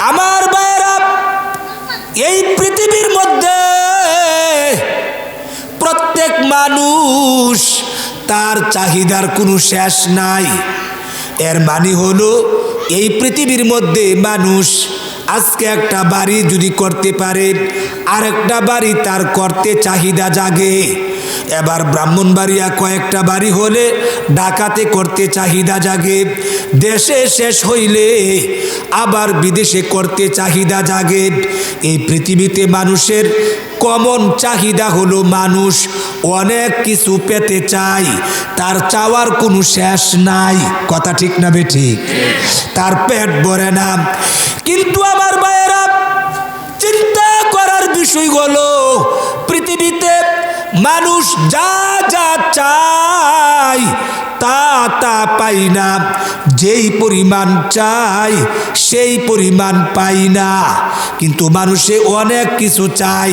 আমার ভাইয়েরা, এই পৃথিবীর মধ্যে প্রত্যেক মানুষ তার চাহিদার কোনো শেষ নাই। এর মানে হলো এই পৃথিবীর মধ্যে মানুষ আজকে একটা বাড়ি যদি করতে পারে, আরেকটা বাড়ি তার করতে চাহিদা জাগে। এবার ব্রাহ্মণবাড়িয়া কয়েকটা বাড়ি হলে ঢাকাতে করতে চাহিদা জাগে, দেশে শেষ হইলে আবার বিদেশে করতে চাহিদা জাগে। এই পৃথিবীতে মানুষের কমন চাহিদা হলো মানুষ অনেক কিছু পেতে চায়, তার চাওয়ার কোনো শেষ নাই। কথা ঠিক না বেঠিক? তার পেট ভরে না। কিন্তু আমার ভাইয়েরা, চিন্তা করার বিষয় হলো পৃথিবীতে মানুষ যা যা চায় তা তা পাই না, যেই পরিমাণ চাই সেই পরিমাণ পাই না। কিন্তু মানুষে অনেক কিছু চাই,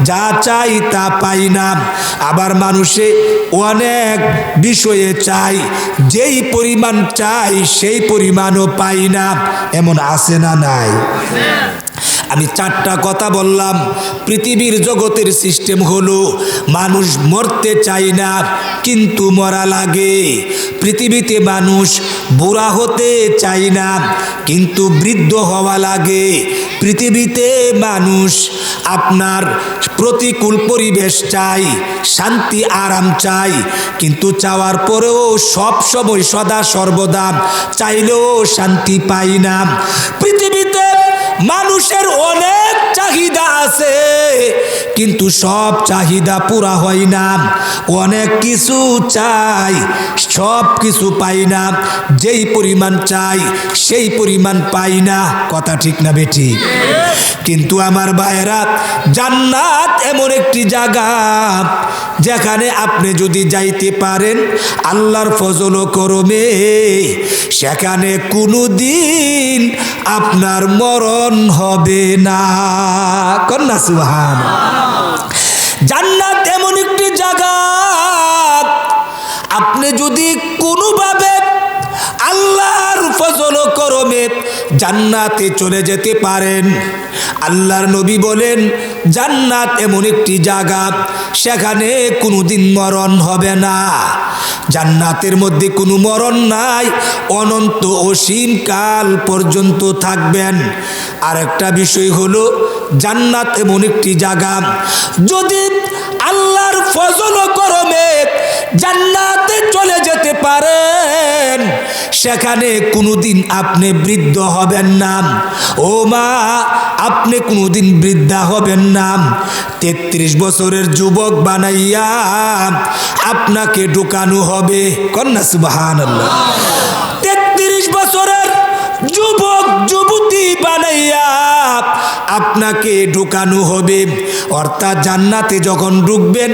যা চাই তা পাই না। আবার মানুষে অনেক বিষয়ে চাই, যেই পরিমাণ চাই সেই পরিমাণও পাই না। এমন আছে না নাই? আমি চারটা কথা বললাম। পৃথিবীর জগতের সিস্টেম হলো মানুষ মরতে চায় না কিন্তু মরা লাগে। পৃথিবীতে মানুষ বুড়া হতে চায় না কিন্তু বৃদ্ধ হওয়া লাগে। পৃথিবীতে মানুষ আপনার প্রতিকূল পরিবেশ চাই, শান্তি আরাম চাই, কিন্তু চাওয়ার পরেও সব সময় সদা সর্বদা চাইলেও শান্তি পাই না। পৃথিবীতে মানুষের অনেক চাহিদা আছে কিন্তু সব চাহিদা পুরা হয় না। অনেক কিছু চাই, সব কিছু পাই না, যেই পরিমাণ চাই সেই পরিমাণ পাই না। কথা ঠিক না বেঠিক? কিন্তু আমার ভাইয়েরা, জান্নাত এমন একটি জায়গা যেখানে আপনি যদি যাইতে পারেন আল্লাহর ফজল ও করমে, সেখানে কোনোদিন আপনার মরণ হবে না। কন্যা সুবহানাল্লাহ। জান্নাত এমন একটি জায়গা, আপনি যদি কোনোভাবে আল্লাহর ফজল ও করমে জান্নাতে চলে যেতে পারেন, আল্লাহর নবী বলেন জান্নাত এমন একটি জায়গা সেখানে কোনোদিন মরণ হবে না। জান্নাতের মধ্যে কোনো মরণ নাই, অনন্ত অসীম কাল পর্যন্ত থাকবেন। আর একটা বিষয় হলো জান্নাত এমন একটি জায়গা, যদি আল্লাহর ফজল ও করমে জান্নাতে চলে যেতে পারেন, সেখানে কোনোদিন আপনি বৃদ্ধ হবেন না। ও মা, আপনি কোনোদিন বৃদ্ধা হবেন না। 33 বছরের যুবক বানাইয়া আপনাকে ঢুকানো হবে। কন্যা সুবহানাল্লাহ। 33 বছরের যুবক যুবতী বানাইয়া আপনাকে ঢুকানো হবে। অর্থাৎ জান্নাতে যখন ঢুকবেন,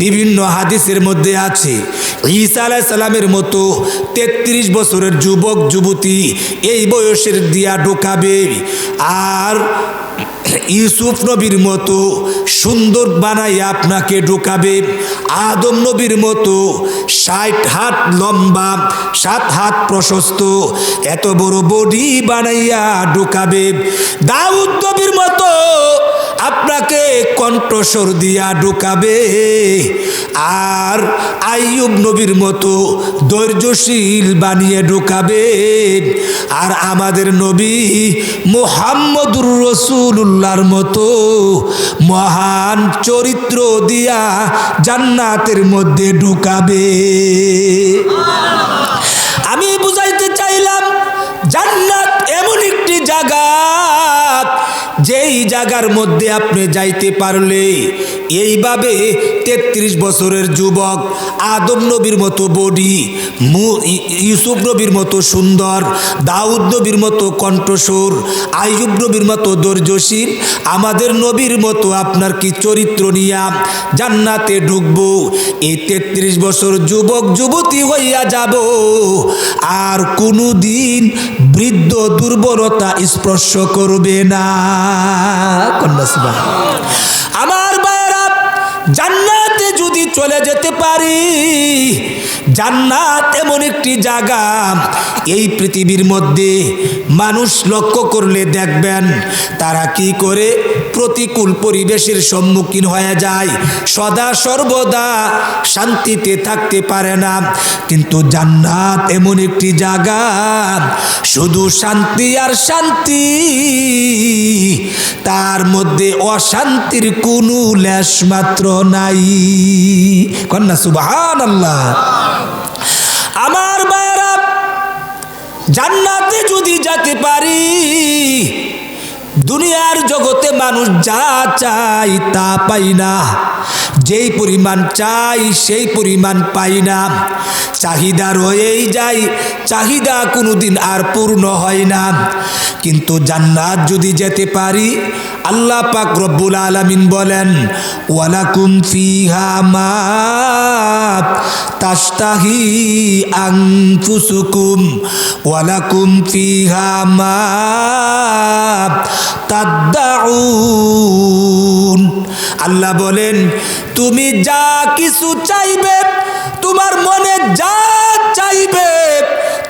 বিভিন্ন হাদিসের মধ্যে আছে ঈসা আলাইহিস সালামের মতো 33 বছরের যুবক যুবতী এই বয়সের দিয়া ঢুকাবে। আর ইউসুফ নবীর মতো সুন্দর বানাইয়া আপনাকে ঢুকাবে। আদম নবীর মতো 60 হাত লম্বা 7 হাত প্রশস্ত এত বড় বডি বানাইয়া ঢুকাবে। দাউদ নবীর মতো আপনাকে কণ্ঠস্বর দিয়া ঢুকাবে। আর আইয়ুব নবীর মতো ধৈর্যশীল বানিয়ে ঢুকাবে। আর আমাদের নবী মুহাম্মদুর রাসূলুল্লাহর মতো মহান চরিত্র দিয়া জান্নাতের মধ্যে ঢুকাবে। আমি বুঝাইতে চাইলাম জান্নাত এমন একটি জায়গা, যেই জায়গার মধ্যে আপনি যাইতে পারলে এইভাবে 33 বছরের যুবক, আদম নবীর মতো বডি, ইউসুফ নবীর মতো সুন্দর, দাউদ নবীর মতো কণ্ঠস্বর, আইয়ুব নবীর মতো ধৈর্যশীল, আমাদের নবীর মতো আপনার কি চরিত্র নিয়া জান্নাতে ঢুকবো। এই 33 বছর যুবক যুবতী হইয়া যাব, আর কোনো দিন বৃদ্ধ দুর্বলতা স্পর্শ করবে না। আমার ভাইয়েরা, জান্নাতে যদি চলে যেতে পারি, জান্নাত এমন একটি জায়গা, এই পৃথিবীর মধ্যে মানুষ লক্ষ্য করলে দেখবেন তারা কি করে প্রতিকূল পরিবেশের সম্মুখীন হয়ে যায়, সদা সর্বদা শান্তিতে থাকতে পারে না। কিন্তু জান্নাত এমন একটি জায়গা, শুধু শান্তি আর শান্তি, তার মধ্যে অশান্তির কোনো লেশ মাত্র নাই। কন্যা সুবহানাল্লাহ। আমার ভাইরা, জান্নাতে যদি যেতে পারি, দুনিয়ার জগতে মানুষ যা চাই তা পাই না, যেই পরিমাণ চাই সেই পরিমাণ পাই না, চাহিদা রয়েই যায়, চাহিদা কোনোদিন আর পূর্ণ হয় না। কিন্তু জান্নাত যদি যেতে পারি, আল্লাহ পাক রব্বুল আলামিন বলেন, ওয়ালাকুম ফিহা মা তাশতাহি আনফুসুকুম ওয়ালাকুম ফিহা মা তাদদাউন। আল্লাহ বলেন, তুমি যা কিছু চাইবে, তোমার মনে যা চাইবে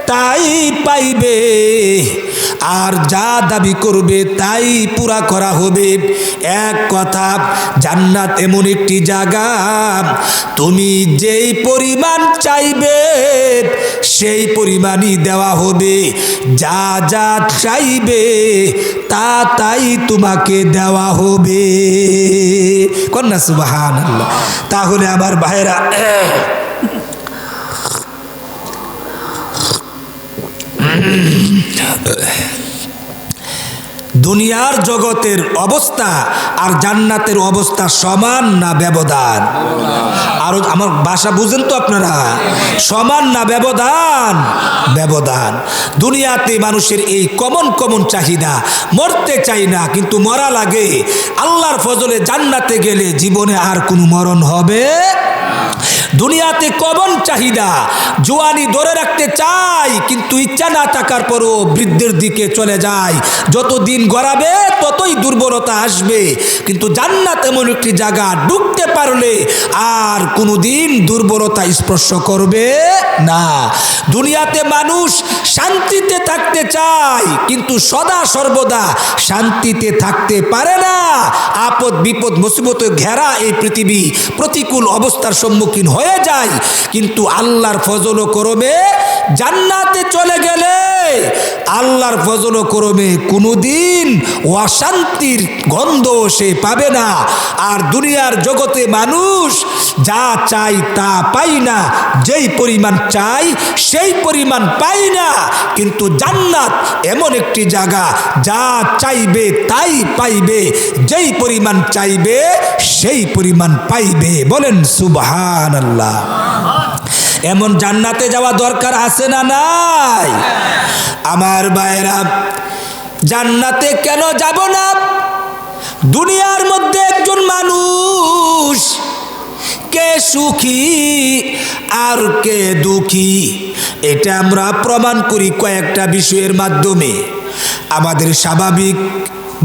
তাই পাইবে, আর যা দাবি করবে তাই পুরা করা হবে। এক কথা, জান্নাত এমন একটি জায়গা, তুমি যেই পরিমাণ চাইবে সেই পরিমাণই দেওয়া হবে, যা যা চাইবে তা তাই তোমাকে দেওয়া হবে। কন্যা সুবহানাল্লাহ। তাহলে আমার ভাইরা, দুনিয়ার জগতের অবস্থা আর জান্নাতের অবস্থা সমান না ব্যবধান? আর আমার ভাষা বুঝেন তো আপনারা? সমান না ব্যবধান? ব্যবধান। দুনিয়াতে মানুষের এই কমন চাহিদা, মরতে চাই না কিন্তু মরা লাগে, আল্লাহর ফজলে জান্নাতে গেলে জীবনে আর কোনো মরণ হবে। দুনিয়াতে কমন চাহিদা, জোয়ানি ধরে রাখতে চাই কিন্তু ইচ্ছা না থাকার পরও বৃদ্ধের দিকে চলে যায়, যত দিন গড়াবে ততই দুর্বলতা আসবে। কিন্তু জান্নাত এমন একটি জায়গা, ঢুকতে পারলে আর কোনোদিন দুর্বলতা স্পর্শ করবে না। দুনিয়াতে মানুষ শান্তিতে থাকতে চায় কিন্তু সদা সর্বদা শান্তিতে থাকতে পারে না। আপদ বিপদ মুসিবতে ঘেরা এই পৃথিবী প্রতিকূল অবস্থার সম্মুখীন হয়ে যায়, কিন্তু আল্লাহর ফজল ও করমে জান্নাতে চলে গেলে আল্লাহর ফজল ও করমে কোনোদিন অশান্তির গন্ধ সে পাবে না। আর দুনিয়ার জগতে মানুষ যা চাই তা পাই না, যেই পরিমাণ চাই সেই পরিমাণ পাই না। কিন্তু জান্নাত এমন একটি জায়গা, যা চাইবে তাই পাইবে, যেই পরিমাণ চাইবে সেই পরিমাণ পাইবে। বলেন সুবহানাল্লাহ। এমন জান্নাতে যাওয়া দরকার আছে না নাই? আমার ভাইরা, জান্নাতে কেন যাব না? দুনিয়ার মধ্যে একজন মানুষ, কে সুখী আর কে দুঃখী, এটা আমরা প্রমাণ করি কয়েকটা বিষয়ের মাধ্যমে। আমাদের স্বাভাবিক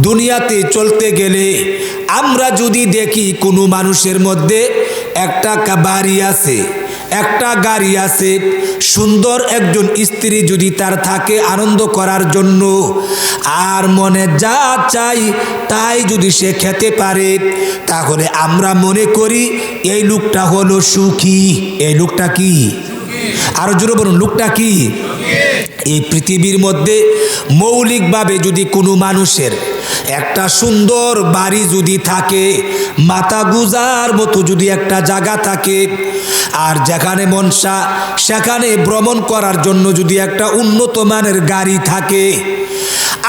দুনিয়াতে চলতে গেলে আমরা যদি দেখি কোনো মানুষের মধ্যে একটা বাড়ি আছে, একটা গাড়ি আছে, সুন্দর একজন স্ত্রী যদি তার থাকে আনন্দ করার জন্য, আর মনে যা চাই তাই যদি সে খেতে পারে, তাহলে আমরা মনে করি এই লোকটা হলো সুখী। এই লোকটা কি? আরো জোরে বলুন, লোকটা কি? এই পৃথিবীর মধ্যে মৌলিকভাবে যদি কোনো মানুষের একটা সুন্দর বাড়ি যদি থাকে, মাথা গুজার মতো যদি একটা জায়গা থাকে, আর যেখানে মনসা সেখানে ভ্রমণ করার জন্য যদি একটা উন্নত মানের গাড়ি থাকে,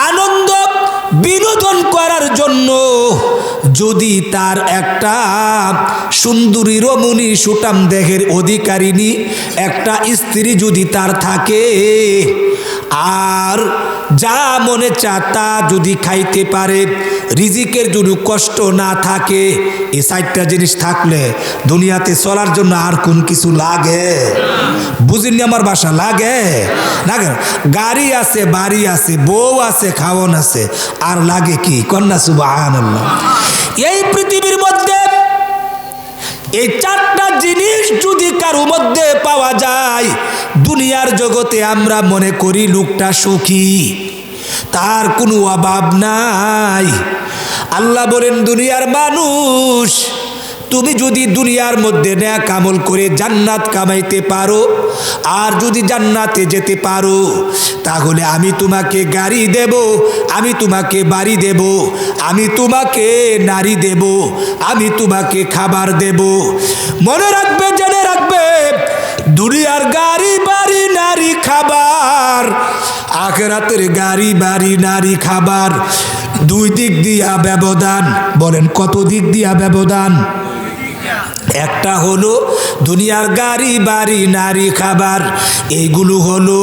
আনন্দ বিনোদন করার জন্য যদি তার একটা সুন্দরী রমণী সুঠাম দেহের অধিকারিণী একটা স্ত্রী যদি তার থাকে, আর যা মনে চা তা যদি খাইতে পারে, রিজিকের জন্য কষ্ট না থাকে, এই চারটা জিনিস থাকলে দুনিয়াতে চলার জন্য আর কোন কিছু লাগে? বুঝিনি আমার বাসা? লাগে? লাগে? গাড়ি আছে, বাড়ি আছে, বউ আছে, খাওয়ান আছে, আর লাগে কি? কন্যা সুবহানাল্লাহ। এই পৃথিবীর মধ্যে এই চারটা জিনিস যদি কারো মধ্যে পাওয়া যায়, দুনিয়ার জগতে আমরা মনে করি লোকটা সুখী, তার কোনো অভাব নাই। আল্লাহ বলেন, দুনিয়ার মানুষ, তুমি যদি দুনিয়ার মধ্যে নেক আমল করে জান্নাত কামাইতে পারো, আর যদি জান্নাতে যেতে পারো, তাহলে আমি তোমাকে গাড়ি দেব, আমি তোমাকে বাড়ি দেব, আমি তোমাকে নারী দেব, আমি তোমাকে খাবার দেব। মনে রাখবে, জেনে রাখবে, দুনিয়ার গাড়ি বাড়ি নারী খাবার, আখিরাতের গাড়ি বাড়ি নারী খাবার, দুই দিক দিয়া ব্যবধান। বলেন কত দিক দিয়া ব্যবধান? একটা হলো দুনিয়ার গাড়ি বাড়ি নারী খাবার, এইগুলো হলো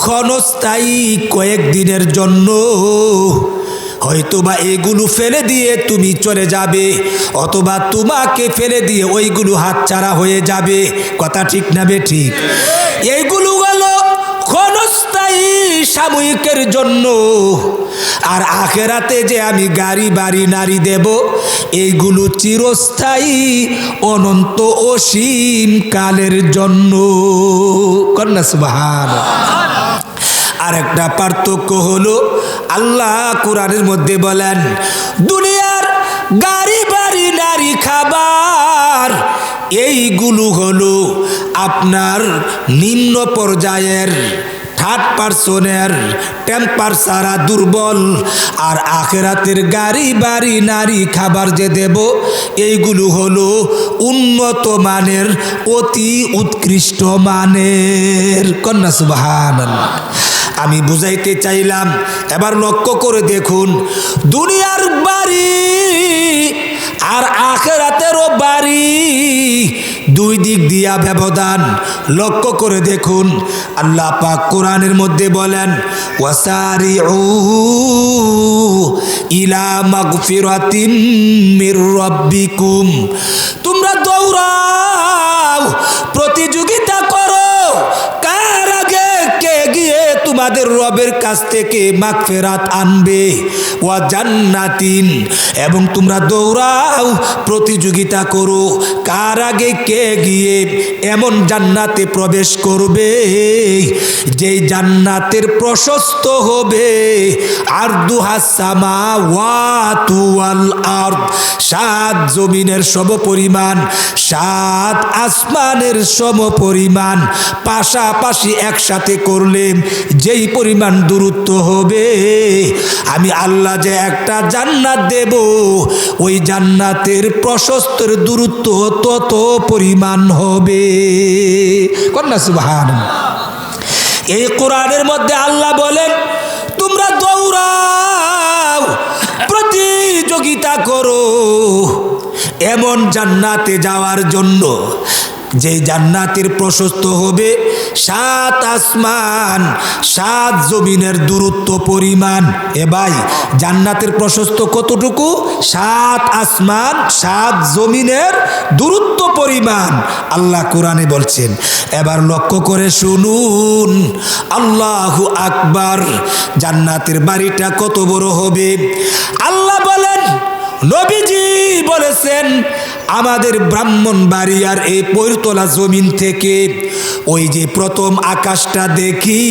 ক্ষণস্থায়ী, কয়েকদিনের জন্য। হয়তোবা এগুলো ফেলে দিয়ে তুমি চলে যাবে, অথবা তোমাকে ফেলে দিয়ে ওইগুলো হাতছাড়া হয়ে যাবে। কথা ঠিক না বে ঠিক? এইগুলো হলো ক্ষণস্থায়ী, সাময়িকের জন্য। আর আখেরাতে যে আমি গাড়ি বাড়ি নারী দেব, এইগুলো চিরস্থায়ী, অনন্ত অসীম কালের জন্য। কন্যা সুবহানাল্লাহ। আর একটা পার্থক্য হলো, আল্লাহ কোরআনের মধ্যে বলেন, দুনিয়ার গাড়ি বাড়ি নারী খাবার, এইগুলো হলো আপনার নিম্ন পর্যায়ের, থার্ড পার্সনের, টেম্পার সারা দুর্বল। আর আখেরাতের গাড়ি বাড়ি নারী খাবার যে দেব, এইগুলো হলো উন্নত মানের, অতি উৎকৃষ্ট মানের। কন্যা সুবহানাল্লাহ। আমি বুঝাইতে চাইলাম, এবার লক্ষ্য করে দেখুন, দুনিয়ার বাড়ি আর আখিরাতেরও বাড়ি, দুই দিক দিয়া ব্যবধান। লক্ষ্য করে দেখুন, আল্লাহ পাক কোরআনের মধ্যে বলেন, ওয়াসারিউ ইলা মাগফিরাতিম মির রাব্বিকুম, তোমরা দৌড়াও, প্রতিযোগিতা করো, কার আগে কে গিয়ে তোমাদের রবের কাছ থেকে মাগফিরাত আনবে। ওয়া জান্নাতিন, এবং তোমরা দৌড়াও, প্রতিযোগিতা করো, কার আগে কে গিয়ে এমন জান্নাতে প্রবেশ করবে, যেই জান্নাতের প্রশস্ত হবে আরদুহাস সামাওয়াতু ওয়াল আরদ, সাত জমিনের সমপরিমাণ, সাত আসমানের সমপরিমাণ, পাশাপাশি একসাথে করলে যেই পরিমাণ দূরত্ব হবে, আমি আল্লাহ যে একটা জান্নাত দেব, ওই জান্নাতের প্রশস্তের দূরত্ব তত পরিমাণ হবে। কন্যা সুবহানাল্লাহ। এই কোরআনের মধ্যে আল্লাহ বলেন, তোমরা দৌড়াও, প্রতিযোগিতা করো এমন জান্নাতে যাওয়ার জন্য, যে জান্নাতের প্রশস্ত হবে সাত আসমান সাত জমিনের দূরত্ব পরিমাণ। এ ভাই, জান্নাতের প্রশস্ত কতটুকু? সাত আসমান সাত জমিনের দূরত্ব পরিমাণ আল্লাহ কোরআনে বলছেন। এবার লক্ষ্য করে শুনুন, আল্লাহু আকবার, জান্নাতের বাড়িটা কত বড় হবে। আল্লাহ বলেন, নবীজি বলেছেন, আমাদের ব্রাহ্মণবাড়িয়ার এই পৈরতলা জমিন থেকে ওই যে প্রথম আকাশটা দেখি,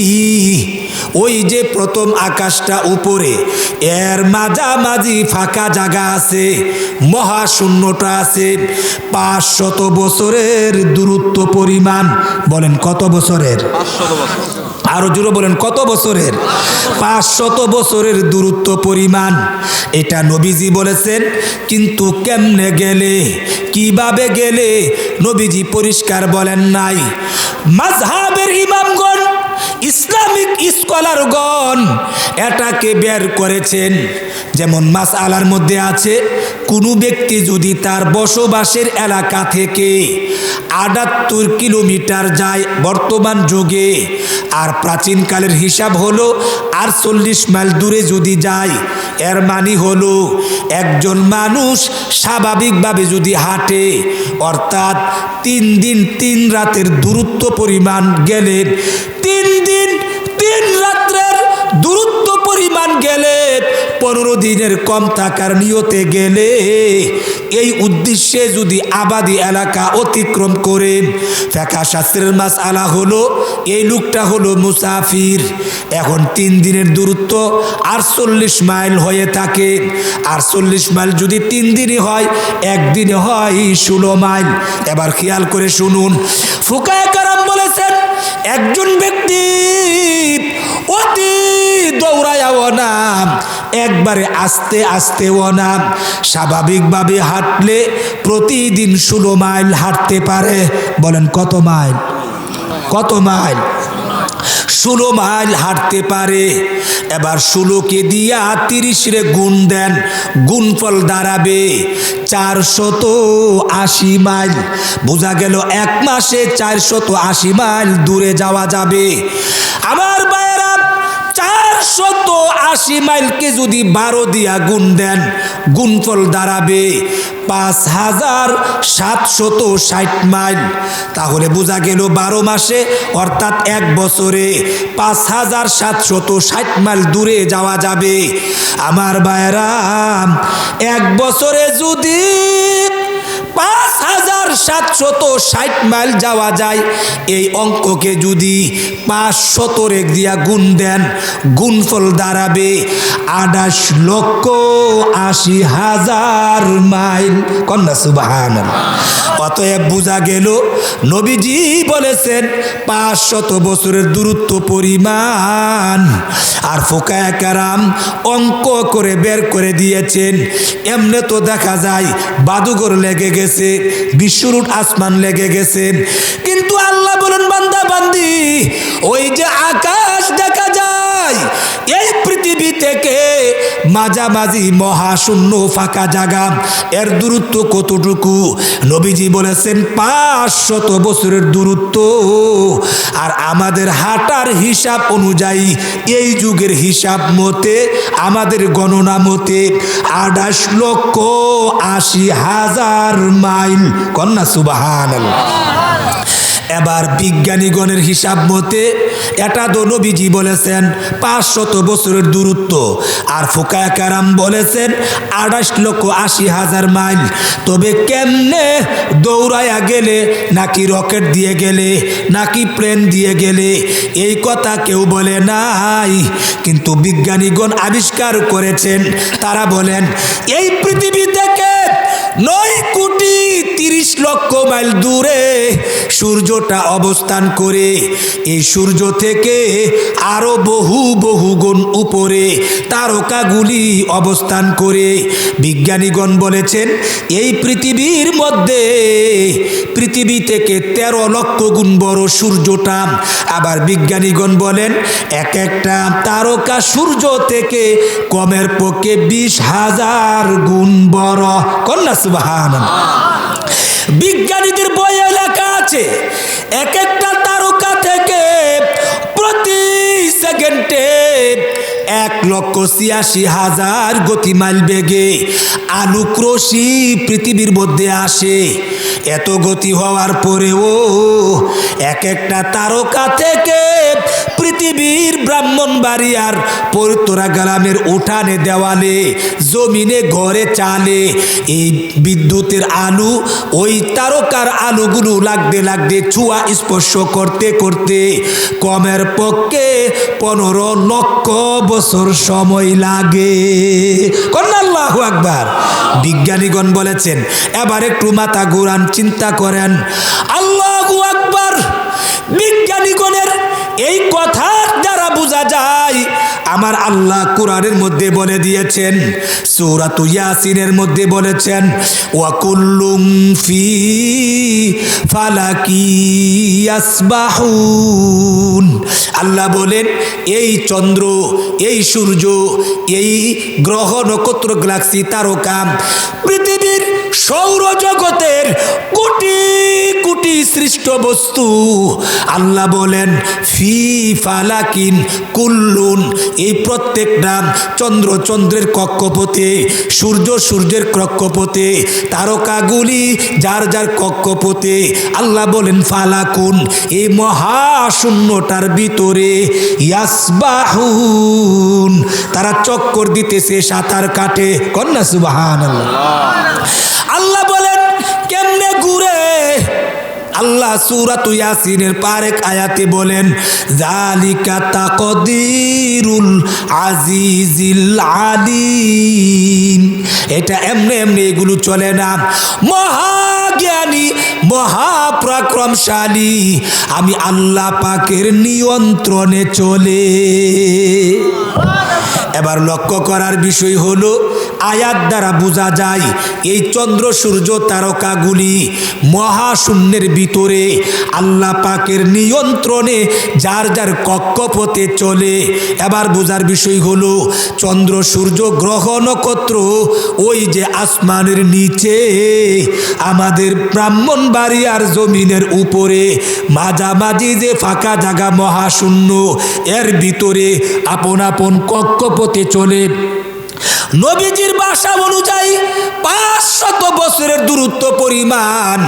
ওই যে প্রথম আকাশটা উপরে, এর মাঝামাঝি ফাঁকা জায়গা আছে, মহাশূন্যটা আছে, 500 বছরের দূরত্ব পরিমাণ। বলেন কত বছরের? 500 বছর। আরো জোরে বলেন কত বছরের? 500 বছরের দূরত্ব পরিমাণ। এটা নবীজি বলেছেন, কিন্তু কেমনে গেলে, কিভাবে গেলে, নবীজি পরিষ্কার বলেন নাই। মাযহাবের ইমামগণ, ইসলামিক স্কলারগণ এটাকে বের করেছেন। যেমন মাসআলার মধ্যে আছে, কোনো ব্যক্তি যদি তার বসবাসের এলাকা থেকে 78 কিলোমিটার যায় বর্তমান যুগে, আর প্রাচীনকালের হিসাব হলো 48 মাইল দূরে যদি যায়, এর মানে হলো একজন মানুষ স্বাভাবিকভাবে যদি হাঁটে, অর্থাৎ 3 দিন 3 রাতের দূরত্ব পরিমাণ গেলে, 3 দিন 3 রাত্রের দূরত্ব পরিমাণ গেলে, 15 দিনের কম থাকার নিয়তে গেলে, এই উদ্দেশ্যে যদি আবাদি এলাকা অতিক্রম করে, ফিকহ শাস্ত্রের মাসআলা হলো এই লোকটা হলো মুসাফির। এখন 3 দিনের দূরত্ব 48 মাইল হয়ে থাকে। 48 মাইল যদি 3 দিনে হয়, একদিনে হয় 16 মাইল। এবার খেয়াল করে শুনুন, ফুকায়ে কেরাম বলেছেন একজন ব্যক্তি অতি দৌড়ায়ও না, একবারে আস্তে আস্তেও না, স্বাভাবিকভাবে হাঁটলে প্রতিদিন 16 মাইল হাঁটতে পারে। বলেন কত মাইল? কত মাইল? 16 মাইল হাঁটতে পারে। এবার 16কে দিয়া 30 রে গুণ দেন, গুণফল দাঁড়াবে 480 মাইল। বোঝা গেল 1 মাসে 480 মাইল দূরে যাওয়া যাবে। আমার ভাইয়েরা, 480 মাইলকে যদি 12 দিয়া গুণ দেন, গুণফল দাঁড়াবে 5760 মাইল। তাহলে বোঝা গেল 12 মাসে অর্থাৎ 1 বছরে 5760 মাইল দূরে যাওয়া যাবে। আমার ভাইয়েরা, 1 বছরে যদি 5760 মাইল যাওয়া যায়, এই অঙ্ককে যদি 500 দিয়া গুণ দেন, গুণফল দাঁড়াবে 28,80,000 মাইল। কন্যা সুবহানাল্লাহ। অতএব বোঝা গেল নবীজি বলেছেন 500 বছরের দূরত্ব পরিমাণ। আর ফুকায়ে কেরাম অঙ্ক করে বের করে দিয়েছেন। এমনি তো দেখা যায় বাদুঘর লেগে গেছে, বিশ্বরুট আসমান লেগে গেছে, কিন্তু আল্লাহ বলেন বান্দা বান্দি, ওই যে আকাশ দেখা যায়, এই পৃথিবী থেকে মাঝামাঝি মহাশূন্য ফাঁকা জায়গা, এর দূরত্ব কতটুকু? নবীজি বলেছেন 500 বছরের দূরত্ব। আর আমাদের হাঁটার হিসাব অনুযায়ী, এই যুগের হিসাব মতে, আমাদের গণনা মতে 28,80,000 মাইল। কন্যা সুবহানাল্লাহ। এবার বিজ্ঞানীগণের হিসাব মতে এটা তো নবীজি বলেছেন 500 বছরের দূরত্ব, আর ফুকায়ে কেরাম বলেছেন 28,80,000 মাইল। তবে কেমনে দৌড়াইয়া গেলে, নাকি রকেট দিয়ে গেলে, নাকি প্লেন দিয়ে গেলে, এই কথা কেউ বলে নাই, কিন্তু বিজ্ঞানীগণ আবিষ্কার করেছেন। তারা বলেন এই পৃথিবী থেকে 9,30,00,000 মাইল দূরে সূর্যটা অবস্থান করে, এই সূর্য থেকে আরো বহু বহু গুণ উপরে তারকাগুলি অবস্থান করে। বিজ্ঞানীগণ বলেছেন এই পৃথিবীর মধ্যে, পৃথিবী থেকে 13 লক্ষ গুণ বড় সূর্যটা। আবার বিজ্ঞানীগণ বলেন এক একটা তারকা সূর্য থেকে কমের পক্ষে 20,000 গুণ বড়। কন্যা সুবহানাল্লাহ। বিজ্ঞানীদের বইয়ে লেখা আছে এক একটা তারকা থেকে প্রতি সেকেন্ডে 1,86,000 গতিমাইল বেগে আলোক রশ্মি পৃথিবীর মধ্যে আসে। এত গতি হওয়ার পরেও এক একটা তারকা থেকে পৃথিবীর ব্রাহ্মণবাড়িয়ার পরতরা গ্রামের উঠানে, দেওয়ালে, জমিনে, ঘরে, চালে এই বিদ্যুতের আলো, ওই তারকার আলোগুলো লাগতে লাগতে, ছোঁয়া স্পর্শ করতে করতে কমের পক্ষে 15 লক্ষ বছর সময় লাগে। কন্যা আল্লাহু আকবার। বিজ্ঞানীগণ বলেছেন, এবার একটু মাথা ঘুরান, চিন্তা করেন। আল্লাহু আকবার। বিজ্ঞানীগণের এই কথার দ্বারা বোঝা যায় আমার আল্লাহ কোরআনের মধ্যে বলে দিয়েছেন, সূরাতু ইয়াসিনের মধ্যে বলেছেন ওয়া কুল্লুম ফি ফালাকি ইয়াসবাহুন। আল্লাহ বলেন এই চন্দ্র, এই সূর্য, এই গ্রহ নক্ষত্র, গ্যালাক্সি, তারকা, পৃথিবীর সৌরজগতের কোটি কোটি সৃষ্ট বস্তু, আল্লাহ বলেন ফি ফালাকিন কুল্লুন, এই প্রত্যেকটা চন্দ্র চন্দ্রের কক্ষপথে, সূর্য সূর্যের কক্ষপথে, তারকাগুলি যার যার কক্ষপথে। আল্লাহ বলেন ফালাকুন, এই মহাশূন্যটার ভিতরে ইয়াসবাহুন, তারা চক্কর দিতেছে, সাঁতার কাটে। কন্যা সুবহানাল্লাহ। আল্লাহ আল্লাহ সূরাত ইয়াসিনের পারেক আয়াতে বলেন, যালিকা তাকদীরুল আজিজিল আলিম। এটা এমনি এমনি এগুলো চলে না। মহাজ্ঞানী মহাপরাক্রমশালী আমি আল্লাহ পাকের নিয়ন্ত্রণে চলে। এবার লক্ষ্য করার বিষয় হলো, আয়াত দ্বারা বোঝা যায় এই চন্দ্র সূর্য তারকাগুলি মহাশূন্যের ভিতরে আল্লাহ পাকের নিয়ন্ত্রণে যার যার কক্ষপথে চলে। এবার বোঝার বিষয় হলো, চন্দ্র সূর্য গ্রহ নক্ষত্র ওই যে আসমানের নিচে, আমাদের ব্রাহ্মণবাড়িয়ার জমিনের উপরে মাঝামাঝি যে ফাঁকা জায়গা মহাশূন্য, এর ভিতরে আপন আপন কক্ষপথে চলে। নবীজির ভাষা অনুযায়ী 500 বছরের দূরত্ব পরিমাণ,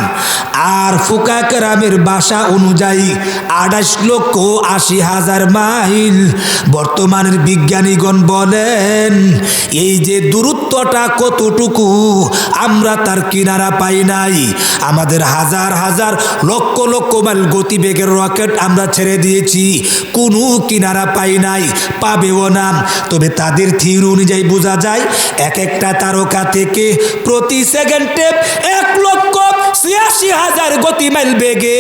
আর ফুকায়ে কেরামের ভাষা অনুযায়ী 28,80,000 মাইল। বর্তমানের বিজ্ঞানীগণ বলেন এই যে দূরত্বটা কতটুকু আমরা তার কিনারা পাই নাই। আমাদের হাজার হাজার লক্ষ লক্ষ মাইল গতিবেগের রকেট আমরা ছেড়ে দিয়েছি, কোনো কিনারা পাই নাই, পাবেও না। তবে তাদের থিওরি অনুযায়ী বোঝা যায় এক একটা তারকা থেকে প্রতি সেকেন্ডে 1,86,000 গতি মাইল বেগে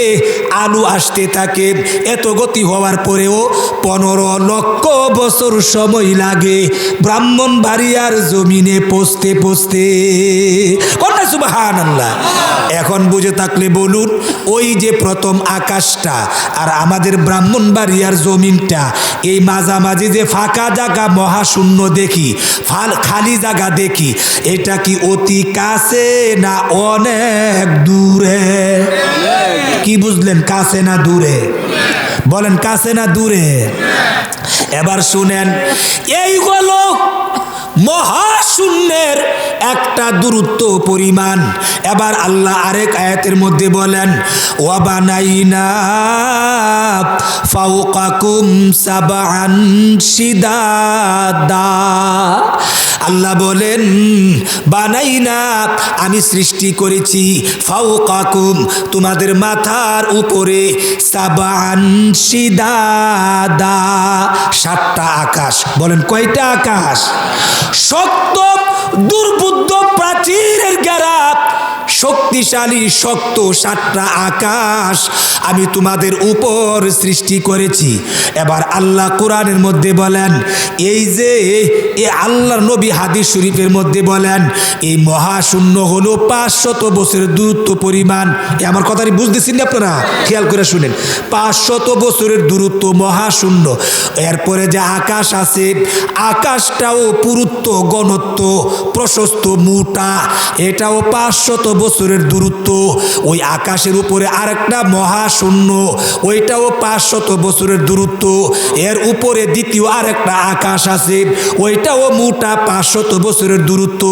আলো আসতে থাকে। এত গতি হওয়ার পরেও 15 লক্ষ বছর সময় লাগে ব্রাহ্মণবাড়িয়ার জমিনে পৌঁছতে পৌঁছতে। কন্যা সুবহানাল্লাহ। এখন বুঝে থাকলে বলুন, ওই যে প্রথম আকাশটা আর আমাদের ব্রাহ্মণবাড়িয়ার জমিনটা, এই মাঝামাঝি যে ফাঁকা জায়গা মহাশূন্য দেখি, খালি জায়গা দেখি, এটা কি অতি কাছে না অনেক দূরে? কি বুঝলেন, কাছে না দূরে? বলেন কাছে না দূরে? এবার শুনেন, এই হলো মহাশূন্যের একটা দূরত্ব পরিমাণ। এবার আল্লাহ আরেক আয়াতের মধ্যে বলেন, ওয়াবানাইনা ফাওকাকুম সাবআন শিদাদা। আল্লাহ বলেন, বানাইনা আমি সৃষ্টি করেছি, ফাওকাকুম তোমাদের মাথার উপরে, সাবআন শিদাদা 7টা আকাশ। বলেন কয়টা আকাশ? শক্ত দুর্বুদ্ধ প্রাচীরের ঘেরা শক্তিশালী শক্ত 7টা আকাশ আমি তোমাদের উপর সৃষ্টি করেছি। এবার আল্লাহ কোরআনের মধ্যে বলেন, এই যে আল্লাহর নবী হাদিস শরীফের মধ্যে বলেন, এই মহাশূন্য হলো 500 বছরের দূরত্ব পরিমাণ। আমার কথাটি বুঝতেছেন না আপনারা? খেয়াল করে শুনেন, 500 বছরের দূরত্ব মহাশূন্য। এরপরে যে আকাশ আছে, আকাশটাও পুরুত্ব ঘনত্ব প্রশস্ত মোটা, এটাও 500 বছরের দূরত্ব। ওই আকাশের উপরে আরেকটা মহাশূন্য, ওইটাও 500 বছরের দূরত্ব। এর উপরে দ্বিতীয় আরেকটা আকাশ আছে, ওইটাও মোটা 500 বছরের দূরত্ব।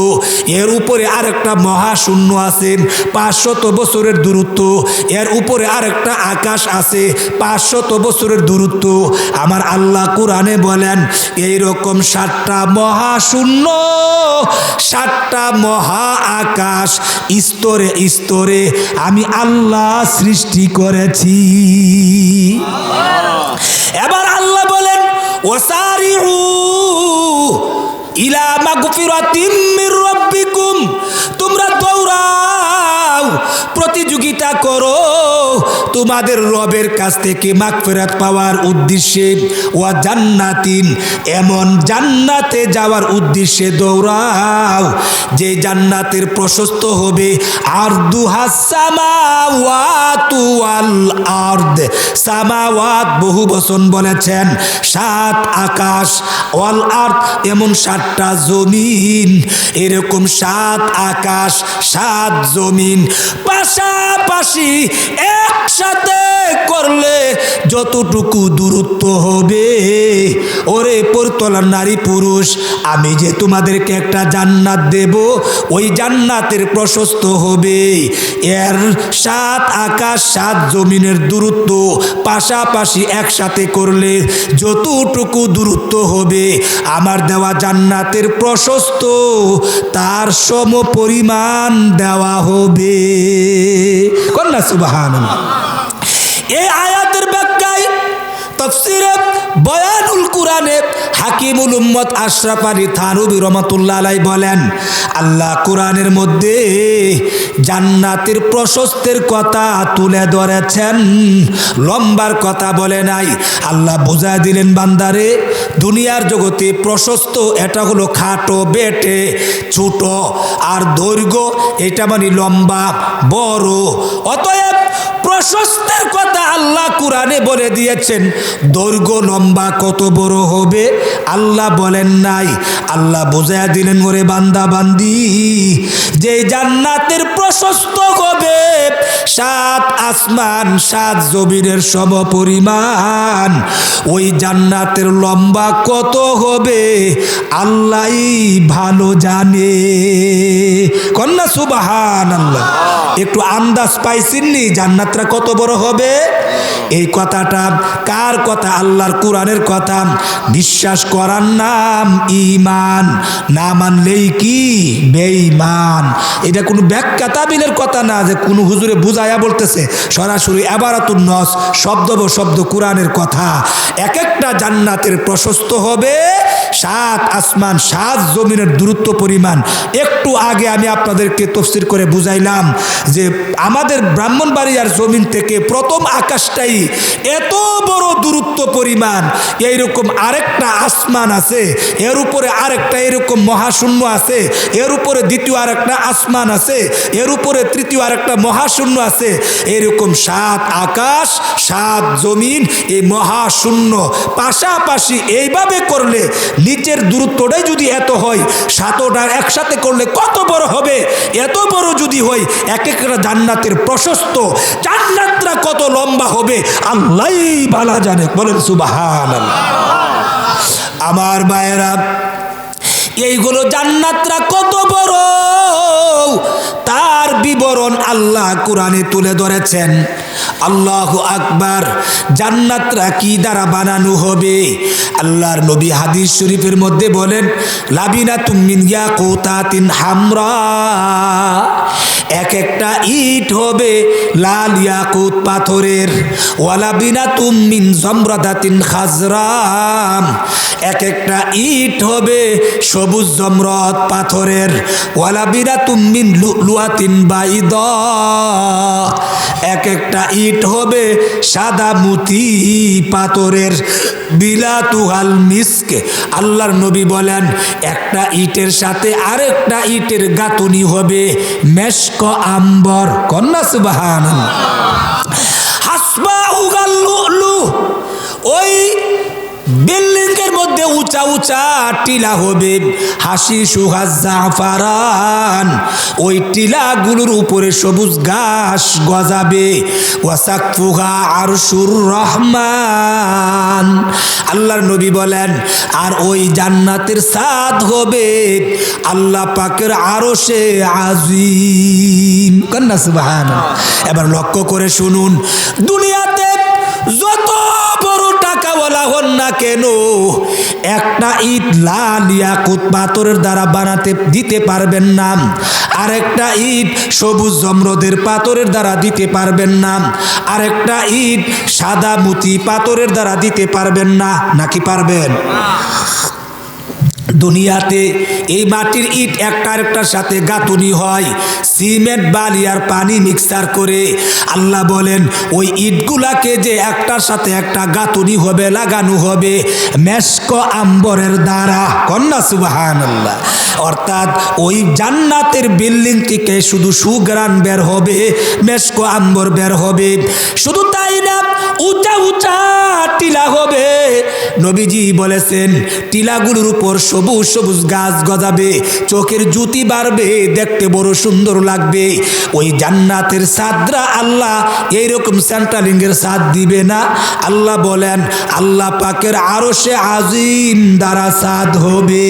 এর উপরে আরেকটা মহাশূন্য আছে 500 বছরের দূরত্ব। এর উপরে আরেকটা আকাশ আছে 500 বছরের দূরত্ব। আমার আল্লাহ কোরআনে বলেন, এইরকম 7টা মহাশূন্য, 7টা মহা আকাশ স্তরে স্তরে আমি আল্লাহ সৃষ্টি করেছি। এবার আল্লাহ বলেন, ওয়াসারিউ ইলা মাগফিরাতিম মির রাব্বিকুম, তোমরা দৌড়াও, প্রতিযোগিতা করো তোমাদের রবের কাছ থেকে মাগফিরাত পাওয়ার উদ্দেশ্যে। ওয়া জান্নাতিন, এমন জান্নাতে যাওয়ার উদ্দেশ্যে দৌড়াও যে জান্নাতের প্রশস্ত হবে আরদুহাস সামাওয়াতু ওয়াল আরদ। সামাওয়াত বহু বচন বলেছেন, 7 আকাশ, ওয়াল আরদ এমন 7টা জমিন। এরকম 7 আকাশ 7 জমিন পাশাপাশি একসাথে করলে যতটুকু দূরত্ব হবে, ওরে পরতলার নারী পুরুষ, আমি যে তোমাদেরকে একটা জান্নাত দেব, ওই জান্নাতের প্রশস্ত হবে এর 7 আকাশ 7 জমিনের দূরত্ব পাশাপাশি একসাথে করলে যতটুকু দূরত্ব হবে, আমার দেওয়া জান্নাতের প্রশস্ত তার সম পরিমাণ দেওয়া হবে। কন্যা সুবহানাল্লাহ। এই আয়াতের ব্যাখ্যায় তাফসীরে বয়ানুল কুরআনে হাকিমুল উম্মত আশরাফ আলী থানভী রাহমাতুল্লাহ আলাইহি বলেন, আল্লাহ কোরআনের মধ্যে জান্নাতের প্রশস্তের কথা তুলে ধরেছেন, লম্বার কথা বলে নাই। আল্লাহ বুঝায় দিলেন, বান্দারে দুনিয়ার জগতে প্রশস্ত এটা হলো খাটো, বেটে, ছোট, আর দৈর্ঘ্য এটা মানে লম্বা বড়। অতএব প্রশস্তের কথা আল্লাহ কোরআনে বলে দিয়েছেন। দৈর্ঘ্য লম্বা কত বড় হবে আল্লাহ বলেন নাই। আল্লাহ বুঝাইয়া দিলেন, ওরে বান্দা বান্দি, যে জান্নাতের প্রশস্ত হবে 7 আসমান 7 জমিনের সমপরিমাণ, ওই জান্নাতের লম্বা কত হবে আল্লাহই ভালো জানে। কন্যা সুবহানাল্লাহ। একটু আন্দাজ পাইছেননি জান্নাতটা কত বড় হবে? এই কথাটা কার কথা? আল্লাহর কোরআনের কথা। বিশ্বাস করার নাম ঈমান, না মানলেই কি বেঈমান। এটা কোনো ব্যাখ্যা তাবিলের কথা না যে কোনো হুজুরে বুঝায়া বলতেছে, সরাসরি ইবারাতুন নস, শব্দ শব্দ কোরআনের কথা। এক একটা জান্নাতের প্রশস্ত হবে 7 আসমান 7 জমিনের দূরত্ব পরিমাণ। একটু আগে আমি আপনাদেরকে তাফসীর করে বুঝাইলাম যে আমাদের ব্রাহ্মণবাড়িয়ার জমিন থেকে প্রথম আকাশটাই এত বড় দূরত্ব পরিমাণ। এইরকম আরেকটা আসমান আছে, এর উপরে আরেকটা এরকম মহাশূন্য আছে, এর উপরে দ্বিতীয় আরেকটা আসমান আছে, এর উপরে তৃতীয় আরেকটা মহাশূন্য আছে। এরকম 7 আকাশ 7 জমিন, এই মহাশূন্য পাশাপাশি এইভাবে করলে নিচের দূরত্বটাই যদি এত হয়, 7টা একসাথে করলে কত বড় হবে? এত বড় যদি হয়, এক একটা জান্নাতের প্রশস্ত, জান্নাতটা কত লম্বা হবে আল্লাহই ভালো জানে। বলেন সুবহানাল্লাহ। আমার ভাইয়েরা, এইগুলো জান্নাতরা কত বড় তার বিবরণ আল্লাহ কোরআনে তুলে ধরেছেন। আল্লাহু আকবার। জান্নাতরা কি দ্বারা বানানো হবে? আল্লাহর নবী হাদিস শরীফের মধ্যে বলেন, লাবিনাতুম মিন ইয়াকুতাতিন হামরা, এক একটা ইট হবে লাল ইয়াকুত পাথরের। ওয়ালাবিনাতুম মিন জমরাদাতিন খাজরা, এক একটা ইট হবে সবুজ জমরদ পাথরের। ওয়ালাবিনাতুম মিন লুলুয়াতিন বাইদা, এক একটা ইট হবে সাদা মুতি পাথরের। বিলাতুহাল মিস্ক, আল্লাহর নবী বলেন একটা ইটের সাথে আরেকটা ইটের গাঁথুনি হবে মেশক আম্বর। কন্যা সুবহানাল্লাহ। হাসবাহু গাল্লুলু, ওই বিল্ডিং এর মধ্যে উঁচা উঁচা টিলা হবে হাসিসুহা জাফরান, ওই টিলাগুলোর উপরে সবুজ ঘাস গজাবে। ওয়াসাকফুহা আরশুর রহমান, আল্লাহর নবী বলেন আর ওই জান্নাতের ছাদ হবে আল্লাহ পাকের আরশে আজিম। কন্যা সুবহানাল্লাহ। এবার লক্ষ্য করে শুনুন, দুনিয়াতে যত বড় টাকাওয়ালা হন না কেন, একটা ইট লাল ইয়াকুত পাথরের দ্বারা বানাতে দিতে পারবেন না, আরেকটা ইট সবুজ জমরদের পাথরের দ্বারা দিতে পারবেন না, আরেকটা ইট সাদা মুতি পাথরের দ্বারা দিতে পারবেন না। নাকি পারবেন? দুনিয়াতে এই মাটির ইট একটা আরেকটার সাথে গাঁথুনি হয় সিমেন্ট বালি আর পানি মিক্সার করে। আল্লাহ বলেন ওই ইটগুলাকে যে একটার সাথে একটা গাঁথুনি হবে, লাগানো হবে মেশক আম্বরের দ্বারা। কন্যা সুবহানাল্লাহ। অর্থাৎ ওই জান্নাতের বিল্ডিং থেকে শুধু সুঘ্রাণ বের হবে, মেশক আম্বর বের হবে। শুধু তাই না, উঁচা উঁচা টিলা হবে। নবীজি বলেছেন টিলাগুলোর উপর সবুজ সবুজ গাছ গজাবে, চোখের জ্যোতি বাড়বে, দেখতে বড় সুন্দর লাগবে। ওই জান্নাতের ছাদরা আল্লাহ এইরকম সেন্ট্রালিং এর ছাদ দিবে না। আল্লাহ বলেন আল্লাহ পাকের আরশে আজিম দ্বারা ছাদ হবে।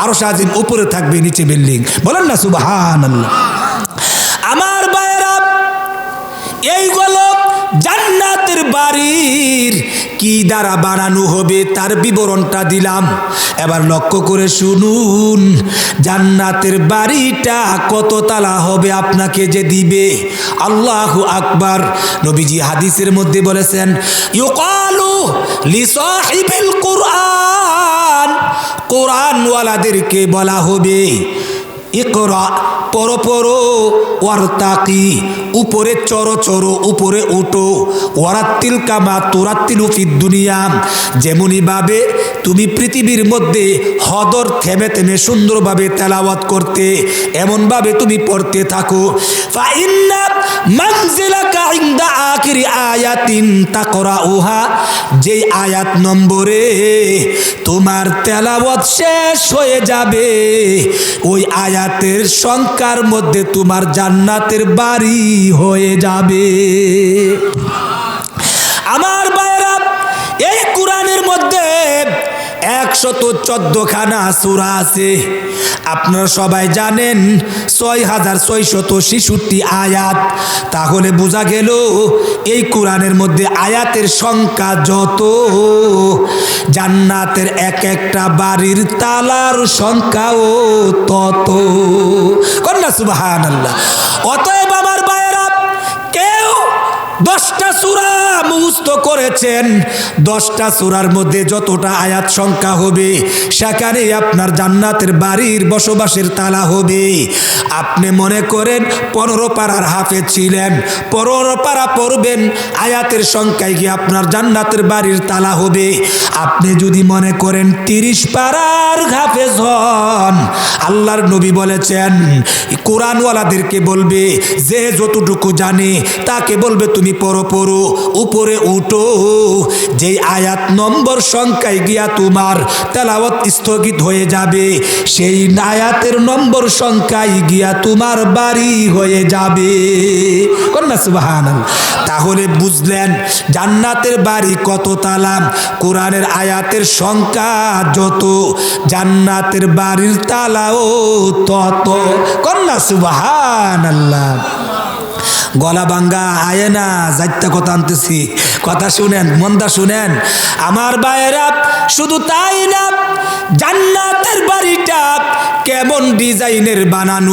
আরশে আজিম উপরে থাকবে, নিচে বিল্ডিং। বলেন না সুবহানাল্লাহ। আমার ভাইয়েরা, এইগুলো জান্নাত জান্নাতের বাড়ির কি দ্বারা বানানো হবে তার বিবরণটা দিলাম। এবার লক্ষ্য করে শুনুন, জান্নাতের বাড়িটা কত তালা হবে আপনাকে যে দিবে। আল্লাহু আকবার। নবীজি হাদিসের মধ্যে বলেছেন, ইউকালু লিসাহিবিল কুরআন, কোরআনওয়ালাদেরকে বলা হবে, ইকরা, পড়ো পড়ো, ওয়ারতাকি, উপরে চড়ো চড়ো, উপরে উঠো, ওয়ারাত্তিল কামা তুরাত্তিলু ফিদ দুনিয়া, যেমনই ভাবে তুমি পৃথিবীর মধ্যে হদর থেমে থেমে সুন্দরভাবে তেলাওয়াত করতে, এমনভাবে তুমি পড়তে থাকো। ফা ইন্না মানজিলাকা ইনদা আখিরি আয়াতিন তাকরাউহা, যেই আয়াত নম্বরে তোমার তেলাওয়াত শেষ হয়ে যাবে, ওই আয়াতের সংখ্যার মধ্যে তোমার জান্নাতের বাড়ি হয়ে যাবে। আমার ভাইরা, এই কোরআনের মধ্যে 114 খানা সূরা আছে। আপনারা সবাই জানেন 6666 আয়াত। তাহলে বোঝা গেল এই কোরআনের মধ্যে আয়াতের সংখ্যা যত, জান্নাতের এক একটা বাড়ির তালার সংখ্যাও তত। কন্যা সুবহানাল্লাহ। অতএব আমার ভাইয়েরা, কেউ 10টা সূরা মুখস্থ করেছেন, 10টা সূরার মধ্যে যতটা আয়াত সংখ্যা হবে, সেখানেই আপনার জান্নাতের বাড়ির বসবাসের তালা হবে। আপনি মনে করেন 15 পারার হাফেজ ছিলেন, 15 পারা পড়বেন, আয়াতের সংখ্যায় গিয়ে আপনার জান্নাতের বাড়ির তালা হবে। আপনি যদি মনে করেন 30 পারার হাফেজ হন, আল্লাহর নবী বলেছেন, কোরআনওয়ালাদেরকে বলবে, যে যতটুকু জানে তাকে বলবে তুমি পড়ো পড়ো, উপরে উঠো, যে আয়াত নম্বর সংখ্যায় গিয়া তোমার তেলাওয়াত স্থগিত হয়ে যাবে, সেই আয়াতের নম্বর সংখ্যায় গিয়া তোমার বাড়ি হয়ে যাবে। কন্যা সুবহানাল্লাহ। তাহলে বুঝলেন জান্নাতের বাড়ি কত তালা, কোরআনের আয়াতের সংখ্যা যত, জান্নাতের বাড়ির তালাও তত। কন্যা সুবহানাল্লাহ। গলা ভাঙ্গা আয় না, যাইতে কথা আনতেছি, কথা শুনেন, মন্দা শুনেন আমার ভাইয়েরা। শুধু তাই না, জান্নাতের বাড়িটা কেমন ডিজাইনের বানানো।